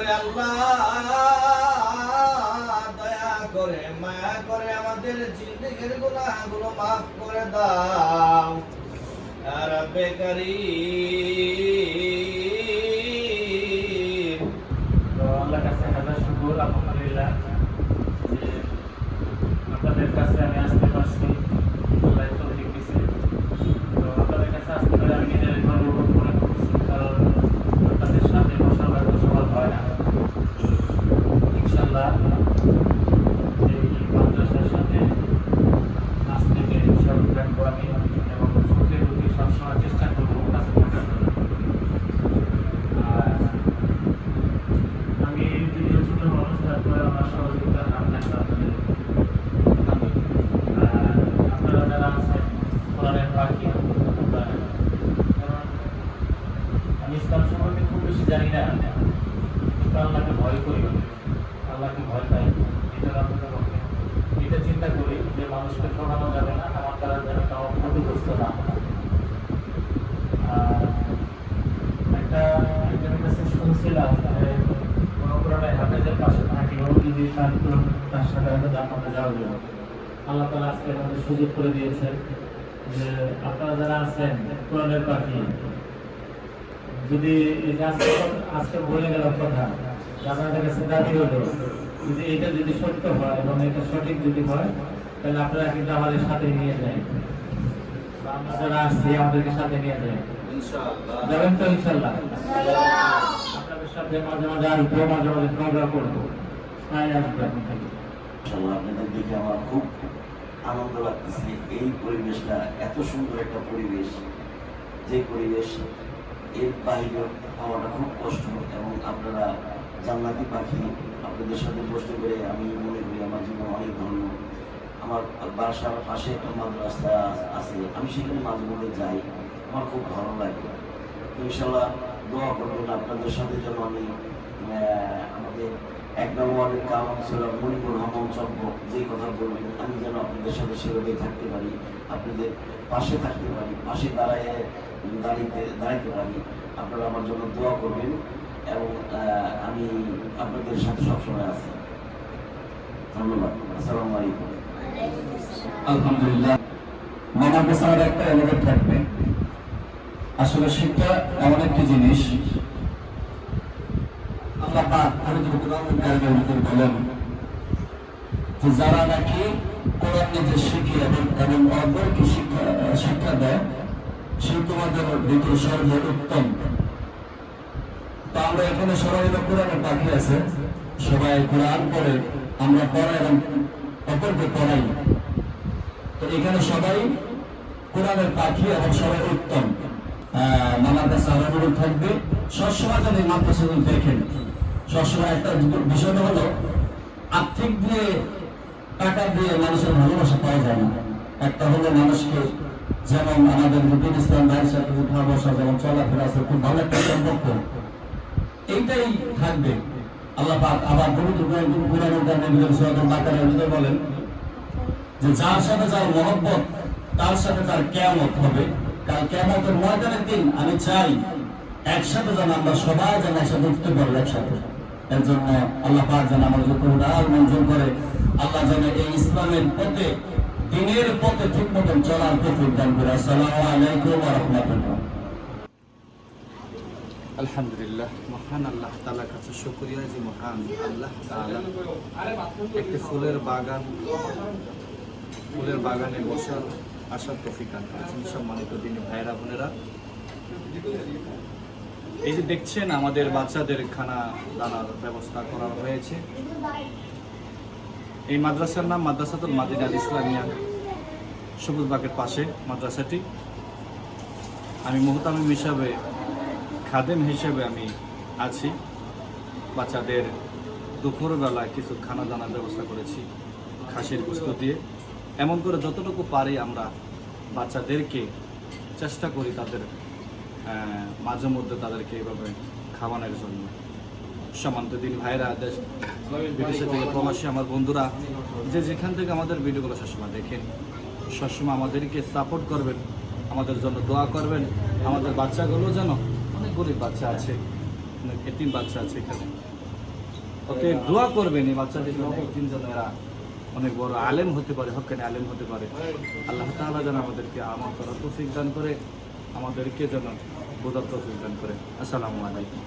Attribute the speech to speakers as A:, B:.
A: করে আল্লাহ, দয়া করে মায়া করে আমাদের জিন্দেগির গুনাহগুলো মাফ করে দাও ইয়া রাব্বে কারীম।
B: তো আল্লাহর কাছে হাজার শুকর, আলহামদুলিল্লাহ যে আপনাদের কাছে আমি আসতে পারছি, আল্লাহ তৌফিক দিয়েছে। তো আপনাদের কাছে আসতে পারে আমি নিজের গর্ব মনে করছি, কারণ আপনাদের সাথে বসার ভাগ্য সবার হয় না। ইনশাআল্লাহ এই মাদ্রাসার সাথে আজ থেকে ইনশাআল্লাহ থাকবো আমি, এবং চোখে প্রতি সবসময় চেষ্টা করবো কাছে থাকার জন্য। আর আমি যদিও ছোট মানুষ, তারপরে আমার সহযোগিতা হাত থাকবে আপনাদের। আপনারা যারা আছেন কোরআনের পাখি, কারণ আমি ইসলাম সম্পর্কে খুব বেশি জানি না, কিন্তু আল্লাহকে ভয় করি, আল্লাহকে ভয় পাই। এটা আপনাদের পক্ষে এটা চিন্তা করি যে মানুষকে ঠকানো যাবে না, আমার দ্বারা যেন কারো ক্ষতিগ্রস্ত না হয়। আর একজনের কাছে শুনছিলাম যে কোনো পুরানায় হাফেজের পাশে থাকলেও যদি তার সাথে হয়তো জান্নাতে যাওয়া যাবে। আল্লাহ তাআলা আজকে আমাদের সুযোগ করে দিয়েছেন যে আপনারা যারা আছেন কোরআনের পাখি, যদি এই যে আজকে বলে গেল কথা আপনাদের কাছে দাবি হলো, যদি এটা যদি সত্য হয় এবং এটা সঠিক যদি হয়, তাহলে আপনারা কিন্তু আমাদের সাথে নিয়ে যায়, আমরা যারা আসছি আমাদেরকে সাথে নিয়ে যায়। যাবেন তো ইনশাআল্লাহ? আপনাদের সাথে মাঝে মাঝে আসবো, মাঝে মাঝে প্রোগ্রাম করবো, তাই আসবো এখন থেকে।
C: আপনাদের দেখে আমার খুব আনন্দ লাগতেছে। এই পরিবেশটা এত সুন্দর একটা পরিবেশ, যে পরিবেশ এর বাইরে পাওয়াটা খুব কষ্ট, এবং আপনারা জান্নাতি পাখি, আপনাদের সাথে বসতে পেরে আমি মনে করি আমার জীবন অনেক ধন্য। আমার বাসার পাশে একটা মাদ্রাসা আছে, আমি সেখানে মাঝে মধ্যে যাই, আমার খুব ভালো লাগে। ইনশাআল্লাহ দোয়া করবেন আপনাদের সাথে যেন আমি আমাদের 1 নং ওয়ার্ডের কাউন্সিলর মনিপুর রহমান চব্য যে কথা বলবেন, আমি যেন আপনাদের সাথে সেভাবে থাকতে পারি, আপনাদের পাশে থাকতে পারি, পাশে দাঁড়াইতে পারি। আপনারা আমার জন্য দোয়া করবেন, এবং আমি আপনাদের সাথে সবসময় আছি। ধন্যবাদ। আসসালামু আলাইকুম।
D: আলহামদুলিল্লাহ, মাদ্রাসার একটা এলাকা থাকবে। আসলে শিক্ষা এমন একটি জিনিস, আল্লাহ পাক পবিত্র কোরআনুল কারীমে বলেন যে যারা নাকি কোরআন নিজে শিখে এবং অপরকে শিক্ষা দেয়, সে তোমাদের ভিতরে সর্বোত্তম। তো আমরা এখানে সবাই কোরআনের পাখি আছে, সবাই কোরআন পড়ে, আমরা পড়াই এবং অপরকে পড়াই। তো এখানে সবাই কোরআনের পাখি এবং সবাই উত্তম। মামার কাছে অনুরোধ থাকবে সবসময় যেন এই মাদ্রাসা দেখেন। সবসময় একটা বিষয়টা হলো আর্থিক দিয়ে, টাকা দিয়ে মানুষের ভালোবাসা পাওয়া যায় না। একটা হলো মানুষকে, যেমন আমাদের রুবিন ইসলাম ভাইয়ের সাথে উঠা বসা, যেমন চলাফেরা আছে, খুব ভালো একটা সম্পর্ক, এইটাই থাকবে। আল্লাহ পাক আবার পবিত্র কোরআনুল কারীমে সূরা বাকারার ভিতরে বলেন যে যার সাথে যার মহব্বত, তার সাথে তার কিয়ামত হবে। কাল কিয়ামতের ময়দানের দিন আমি চাই একসাথে যেন আমরা সবাই যেন একসাথে উঠতে পারি একসাথে। এর জন্য আল্লাহ পাক যেন আমাদের পুরোটাই মঞ্জুর করে, আল্লাহ যেন এই ইসলামের পথে, দ্বীনের পথে ঠিক মতন চলার তৌফিক দান করে। আসসালামু আলাইকুম ওয়া রাহমাতুল্লাহ।
A: আলহামদুলিল্লাহ, মহান আল্লাহ তাআলার কাছে শুকরিয়া যে মহান আল্লাহ তাআলা একটি ফুলের বাগানে বসার আসার তৌফিক দান করেছেন। সম্মানিত দিনী ভাইরা বোনেরা, এই যে দেখছেন আমাদের বাচ্চাদের খানা দানার ব্যবস্থা করা হয়েছে। এই মাদ্রাসার নাম মাদ্রাসাতুল মাদিনা ইসলামিয়া, সবুজবাগের পাশে মাদ্রাসাটি। আমি মুহতামিম হিসাবে, খাদেম হিসেবে আমি আছি। বাচ্চাদের দুপুরবেলায় কিছু খানা দানার ব্যবস্থা করেছি খাসির গোশত দিয়ে। এমন করে যতটুকু পারি আমরা বাচ্চাদেরকে চেষ্টা করি তাদের মাঝে মধ্যে তাদেরকে এভাবে খাওয়ানোর জন্য। সম্মানিত দিনী ভাইরা, দেশ বিদেশে থেকে প্রবাসী আমার বন্ধুরা, যে যেখান থেকে আমাদের ভিডিওগুলো সবসময় দেখেন, সবসময় আমাদেরকে সাপোর্ট করবেন, আমাদের জন্য দোয়া করবেন। আমাদের বাচ্চাগুলো যেন, অনেক গরিব বাচ্চা আছে, অনেক এতিম বাচ্চা আছে এখানে, অতএব দোয়া করবেন এই বাচ্চাদের তিন যেন এরা অনেক বড় আলেম হতে পারে, হক্কানি আলেম হতে পারে। আল্লাহ তাআলা যেন আমাদেরকে আমল করার তৌফিক দান করে, আমাদেরকে যেন বোঝার তৌফিক দান করে। আসসালামু আলাইকুম।